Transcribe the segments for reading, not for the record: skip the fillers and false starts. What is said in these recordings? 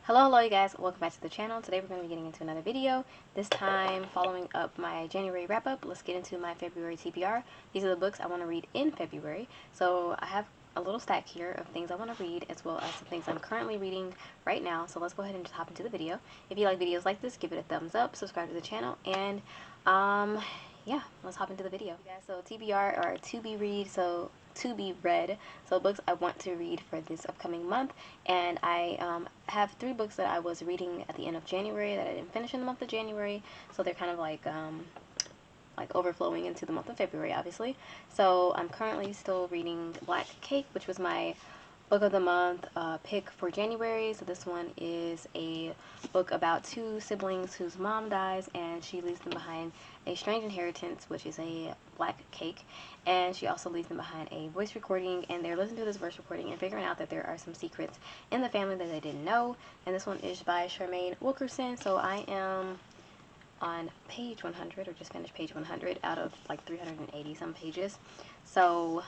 Hello you guys, welcome back to the channel. Today we're going to be getting into another video, this time following up my January wrap up. Let's get into my February TBR. These are the books I want to read in February, so I have a little stack here of things I want to read as well as some things I'm currently reading right now. So let's go ahead and just hop into the video. If you like videos like this, give it a thumbs up, subscribe to the channel, and yeah, let's hop into the video. So TBR are to be read, so to be read, so books I want to read for this upcoming month. And I have 3 books that I was reading at the end of January that I didn't finish in the month of January, so they're kind of like overflowing into the month of February, obviously. So I'm currently still reading Black Cake, which was my book of the month pick for January. So this one is a book about 2 siblings whose mom dies and she leaves them behind a strange inheritance, which is a black cake, and she also leaves them behind a voice recording, and they're listening to this voice recording and figuring out that there are some secrets in the family that they didn't know. And this one is by Charmaine Wilkerson. So I am on page 100, or just finished page 100 out of like 380 some pages, so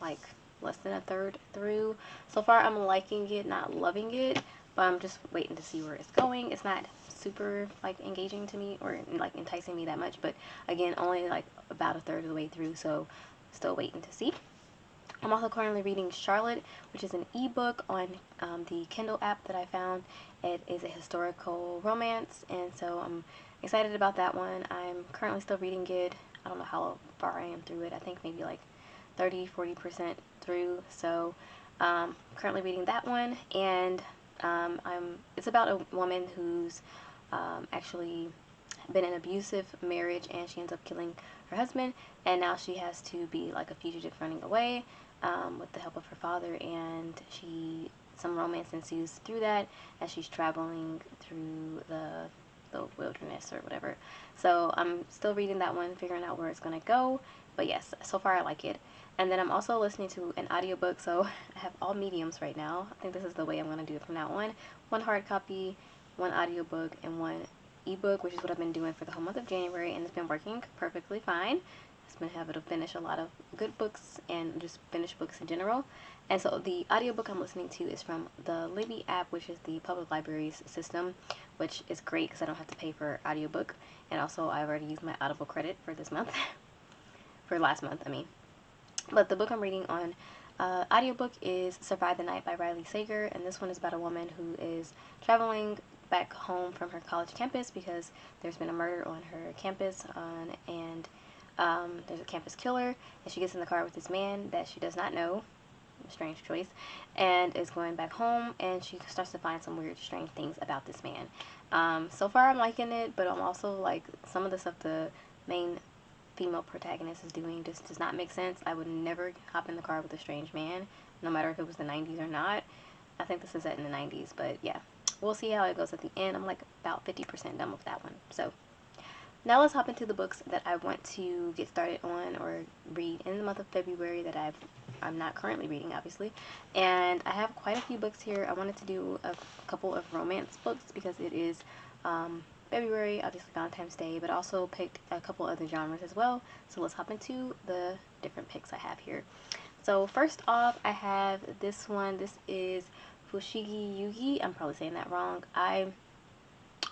like less than a third through. So far I'm liking it, not loving it, but I'm just waiting to see where it's going. It's not super like engaging to me or like enticing me that much, but again, only like about a third of the way through, so still waiting to see. I'm also currently reading Charlotte, which is an ebook on the Kindle app that I found. It is a historical romance, and so I'm excited about that one. I'm currently still reading it. I don't know how far I am through it. I think maybe like 30-40% through. So currently reading that one, and it's about a woman who's actually been in an abusive marriage, and she ends up killing her husband, and now she has to be like a fugitive running away with the help of her father, and some romance ensues through that as she's traveling through the wilderness or whatever. So I'm still reading that one, figuring out where it's gonna go, but yes, so far I like it. And then I'm also listening to an audiobook, so I have all mediums right now. I think this is the way I'm going to do it from now on. One hard copy, one audiobook, and one ebook, which is what I've been doing for the whole month of January, and it's been working perfectly fine. I've been able to finish a lot of good books and just finish books in general. And so the audiobook I'm listening to is from the Libby app, which is the public libraries system, which is great because I don't have to pay for audiobook. And also I've already used my Audible credit for this month, for last month, I mean. But the book I'm reading on audiobook is Survive the Night by Riley Sager, and this one is about a woman who is traveling back home from her college campus because there's been a murder on her campus, and there's a campus killer, and she gets in the car with this man that she does not know, strange choice, and is going back home, and she starts to find some weird, strange things about this man. So far I'm liking it, but I'm also like, some of the stuff the main female protagonist is doing just does not make sense. I would never hop in the car with a strange man, no matter if it was the 90s or not. I think this is set in the 90s, but yeah, we'll see how it goes at the end. I'm like about 50% done with that one. So now let's hop into the books that I want to get started on or read in the month of February that I'm not currently reading, obviously. And I have quite a few books here. I wanted to do a couple of romance books because it is February, obviously Valentine's Day, but also picked a couple other genres as well. So let's hop into the different picks I have here. So first off, I have this one. This is Fushigi Yuugi. I'm probably saying that wrong. I've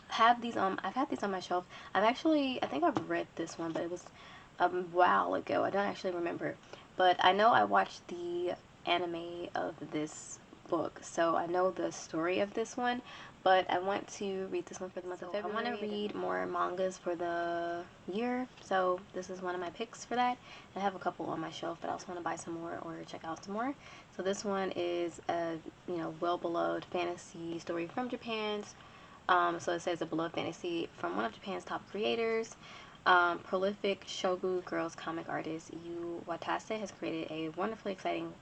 had these on my shelf. I think I've read this one, but it was a while ago. I don't actually remember, but I know I watched the anime of this book, so I know the story of this one, but I want to read this one for the month of February. I want to read more mangas for the year, so this is one of my picks for that. I have a couple on my shelf, but I also want to buy some more or check out some more. So this one is a well-beloved fantasy story from Japan's. So it says a beloved fantasy from one of Japan's top creators. Prolific shogu girls comic artist Yu Watase has created a wonderfully exciting,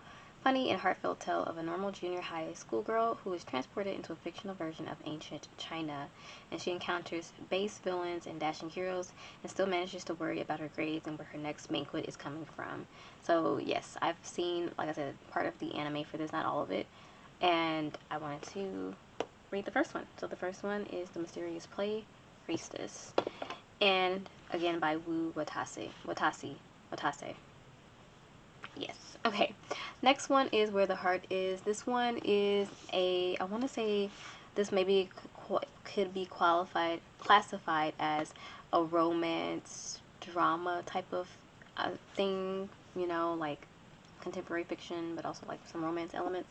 funny, and heartfelt tale of a normal junior high school girl who is transported into a fictional version of ancient China, and she encounters base villains and dashing heroes and still manages to worry about her grades and where her next banquet is coming from. So yes, I've seen, like I said, part of the anime for this, not all of it, and I wanted to read the first one. So the first one is The Mysterious Play Priestess, and again by Wu Watase. Yes. Okay. Next one is Where the Heart Is. This one is I want to say this maybe could be classified as a romance drama type of thing, you know, like contemporary fiction, but also like some romance elements.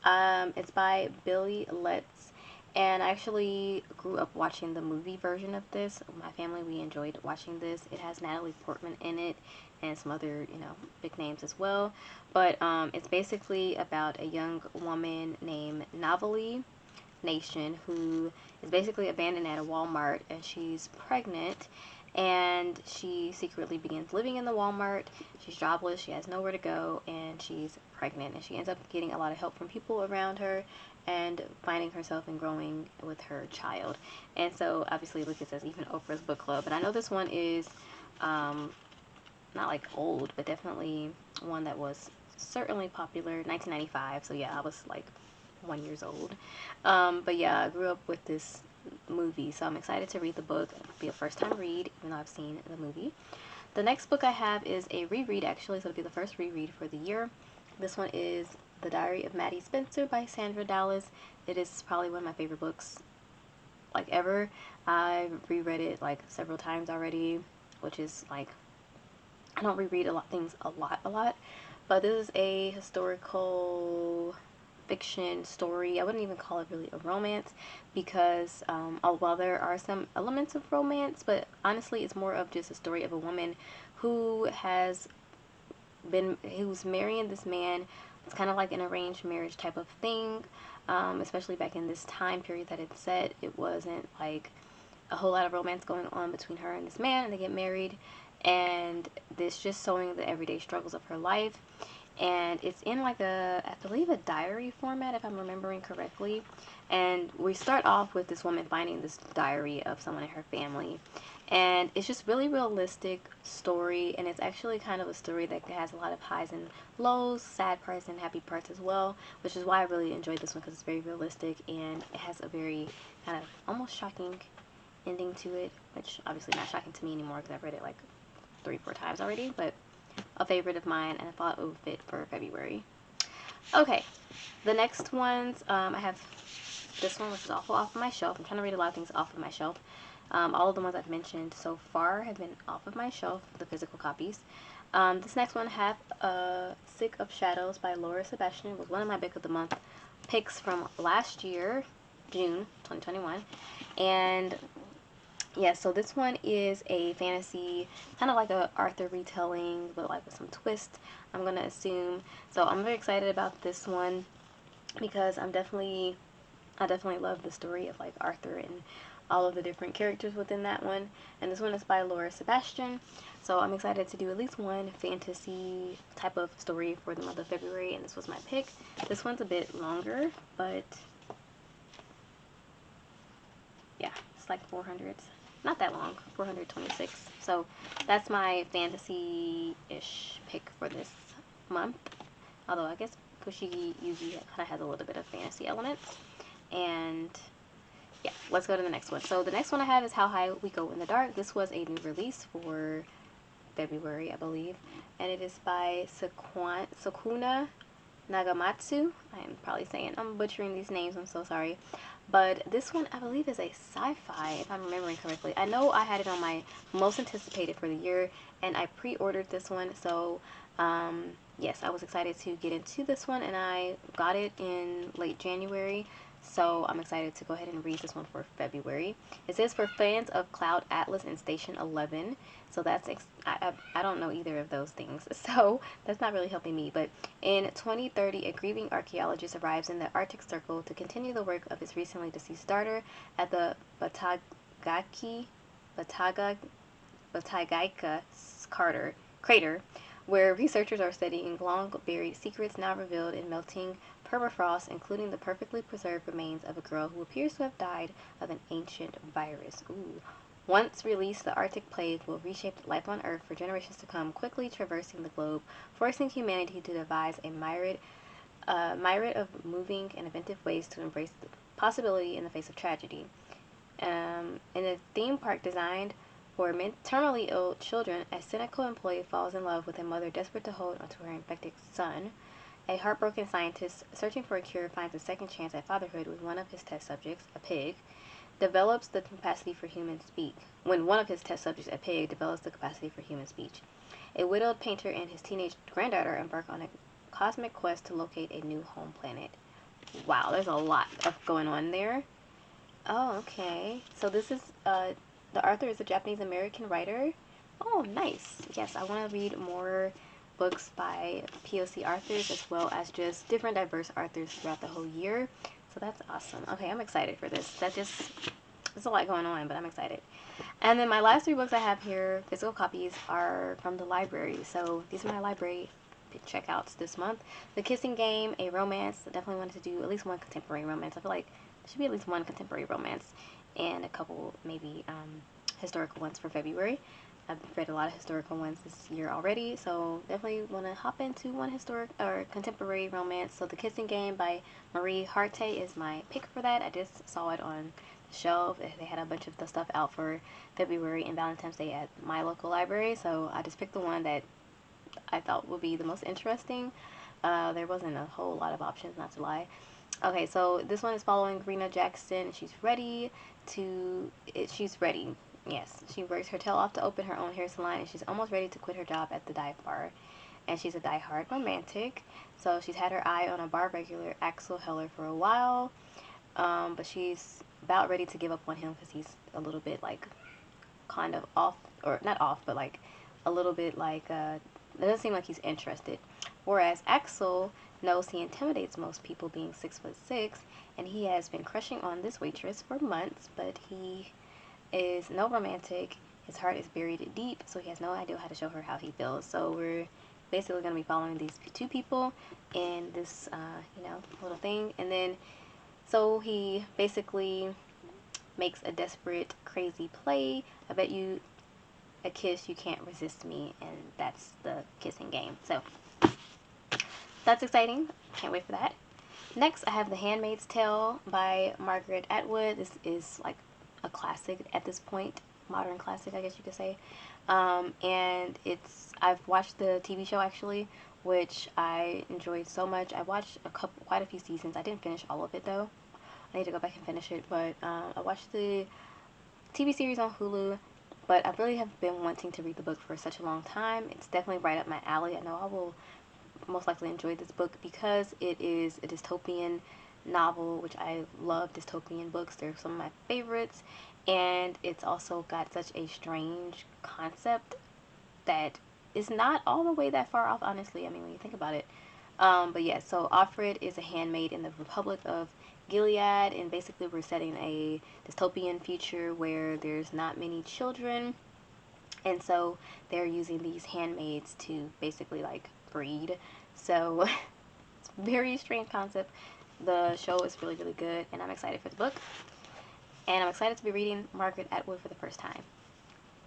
It's by Billy Letts, and I actually grew up watching the movie version of this. My family, we enjoyed watching this. It has Natalie Portman in it and some other, you know, big names as well. But it's basically about a young woman named Novelty Nation who is basically abandoned at a Walmart, and she's pregnant, and she secretly begins living in the Walmart. She's jobless, she has nowhere to go, and she's pregnant, and she ends up getting a lot of help from people around her and finding herself and growing with her child. And so obviously, look, it says even Oprah's book club, but I know this one is not like old, but definitely one that was certainly popular, 1995. So yeah, I was like 1 years old. But yeah, I grew up with this movie, so I'm excited to read the book. It'll be a first time read, even though I've seen the movie. The next book I have is a reread, actually, so it'll be the first reread for the year. This one is The Diary of Maddie Spencer by Sandra Dallas. It is probably one of my favorite books, like, ever. I've reread it like several times already, which is like, I don't reread things a lot, but this is a historical fiction story. I wouldn't even call it really a romance, because while there are some elements of romance, but honestly it's more of just a story of a woman who's marrying this man. It's kind of like an arranged marriage type of thing, especially back in this time period that it's set. It wasn't like a whole lot of romance going on between her and this man, and they get married, and this just showing the everyday struggles of her life. And it's in like I believe a diary format, if I'm remembering correctly. And we start off with this woman finding this diary of someone in her family, and it's just really realistic story, and it's actually kind of a story that has a lot of highs and lows, sad parts and happy parts as well, which is why I really enjoyed this one, because it's very realistic and it has a very kind of almost shocking ending to it, which obviously not shocking to me anymore because I've read it like 3-4 times already, but a favorite of mine, and I thought it would fit for February. Okay, the next ones, I have this one, which is also off of my shelf. I'm trying to read a lot of things off of my shelf. All of the ones I've mentioned so far have been off of my shelf, the physical copies. This next one, Sick of Shadows by Laura Sebastian, was one of my Book of the Month picks from last year, June 2021. And yeah, so this one is a fantasy, kind of like a Arthur retelling, but like with some twist, I'm gonna assume. So I'm very excited about this one because I definitely love the story of like Arthur and all of the different characters within that one. And this one is by Laura Sebastian. So I'm excited to do at least one fantasy type of story for the month of February, and this was my pick. This one's a bit longer, but yeah, it's like 400. Not that long, 426. So that's my fantasy-ish pick for this month. Although I guess Fushigi Yuugi kind of has a little bit of fantasy elements. And yeah, let's go to the next one. So the next one I have is How High We Go in the Dark. This was a new release for February, I believe. And it is by Sakuna Nagamatsu. I'm butchering these names, I'm so sorry. But this one, I believe, is a sci-fi, if I'm remembering correctly. I know I had it on my most anticipated for the year, and I pre-ordered this one. So, yes, I was excited to get into this one, and I got it in late January. So I'm excited to go ahead and read this one for February. It says for fans of Cloud Atlas and Station 11. So that's, I don't know either of those things. So that's not really helping me. But in 2030, a grieving archaeologist arrives in the Arctic Circle to continue the work of his recently deceased daughter at the Batagaika crater, where researchers are studying long-buried secrets now revealed in melting permafrost, including the perfectly preserved remains of a girl who appears to have died of an ancient virus. Ooh. Once released, the Arctic plague will reshape life on Earth for generations to come, quickly traversing the globe, forcing humanity to devise a myriad of moving and inventive ways to embrace the possibility in the face of tragedy. In a theme park designed for terminally ill children, a cynical employee falls in love with a mother desperate to hold onto her infected son. A heartbroken scientist searching for a cure finds a second chance at fatherhood with one of his test subjects, a pig, develops the capacity for human speech. When one of his test subjects, a pig, develops the capacity for human speech. A widowed painter and his teenage granddaughter embark on a cosmic quest to locate a new home planet. Wow, there's a lot of going on there. Oh, okay. So this is, the author is a Japanese-American writer. Oh, nice. Yes, I want to read more books by POC authors as well as just different diverse authors throughout the whole year. So that's awesome. Okay, I'm excited for this. There's a lot going on, but I'm excited. And then my last 3 books I have here, physical copies, are from the library. So these are my library checkouts this month. The Kissing Game, a romance. I definitely wanted to do at least one contemporary romance. I feel like there should be at least one contemporary romance and a couple maybe historical ones for February. I've read a lot of historical ones this year already, so definitely want to hop into one historic or contemporary romance. So The Kissing Game by Marie Harte is my pick for that. I just saw it on the shelf. They had a bunch of the stuff out for February and Valentine's Day at my local library, so I just picked the one that I thought would be the most interesting. There wasn't a whole lot of options, not to lie. Okay, so this one is following Rena Jackson. She's ready. Yes, she works her tail off to open her own hair salon, and she's almost ready to quit her job at the dive bar. And she's a die-hard romantic, so she's had her eye on a bar regular, Axel Heller, for a while, but she's about ready to give up on him because he's a little bit, like, kind of off, or not off, but, like, a little bit, like, it doesn't seem like he's interested. Whereas Axel knows he intimidates most people, being 6'6", and he has been crushing on this waitress for months, but he is no romantic. His heart is buried deep, so he has no idea how to show her how he feels. So we're basically going to be following these 2 people in this, little thing. And then, so he basically makes a desperate, crazy play. I bet you a kiss, you can't resist me, and that's the kissing game. So that's exciting. Can't wait for that. Next, I have The Handmaid's Tale by Margaret Atwood. This is like a classic at this point, modern classic, I guess you could say. And I've watched the TV show actually, which I enjoyed so much. I watched quite a few seasons. I didn't finish all of it though. I need to go back and finish it, but I watched the TV series on Hulu, but I really have been wanting to read the book for such a long time. It's definitely right up my alley. I know I will most likely enjoy this book because it is a dystopian novel, which I love dystopian books. They're some of my favorites, and it's also got such a strange concept that is not all the way that far off, honestly. I mean, when you think about it. But yeah, so Offred is a handmaid in the Republic of Gilead, and basically we're setting a dystopian future where there's not many children, and so they're using these handmaids to basically like breed. So it's a very strange concept. The show is really, really good, and I'm excited for the book. And I'm excited to be reading Margaret Atwood for the first time.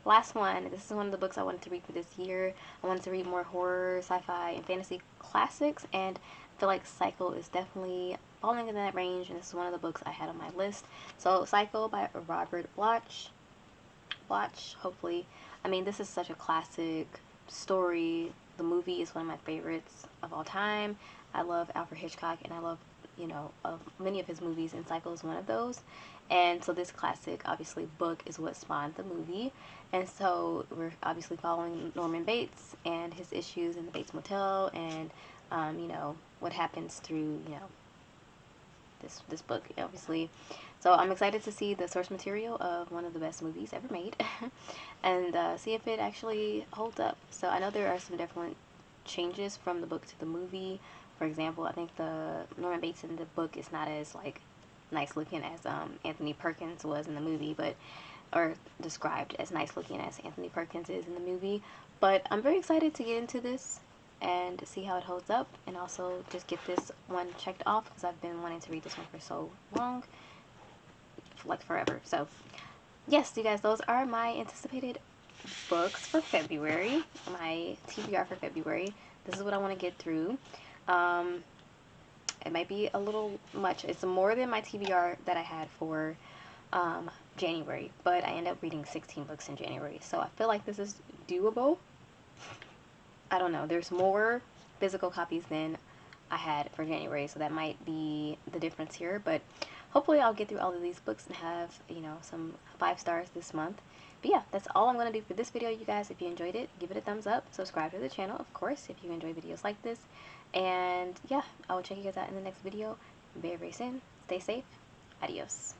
Last one. This is one of the books I wanted to read for this year. I wanted to read more horror, sci-fi, and fantasy classics, and I feel like Psycho is definitely falling in that range, and this is one of the books I had on my list. So Psycho by Robert Bloch, hopefully. I mean, this is such a classic story. The movie is one of my favorites of all time. I love Alfred Hitchcock, and I love, many of his movies, and Psycho is one of those. And so this classic, obviously, book is what spawned the movie. And so we're obviously following Norman Bates and his issues in the Bates Motel, and, what happens through, this book, obviously. So I'm excited to see the source material of one of the best movies ever made and see if it actually holds up. So I know there are some different changes from the book to the movie. For example, I think the Norman Bates in the book is not as like nice looking as Anthony Perkins was in the movie, or described as nice looking as Anthony Perkins is in the movie. But I'm very excited to get into this and see how it holds up, and also just get this one checked off because I've been wanting to read this one for so long, like forever. So yes, you guys, those are my anticipated books for February, my TBR for February. This is what I want to get through. It might be a little much. It's more than my TBR that I had for January, but I ended up reading 16 books in January, so I feel like this is doable. I don't know. There's more physical copies than I had for January, so that might be the difference here. But hopefully I'll get through all of these books and have, you know, some 5 stars this month. But yeah, that's all I'm going to do for this video, you guys. If you enjoyed it, give it a thumbs up. Subscribe to the channel, of course, if you enjoy videos like this. And yeah, I will check you guys out in the next video very, very soon. Stay safe. Adios.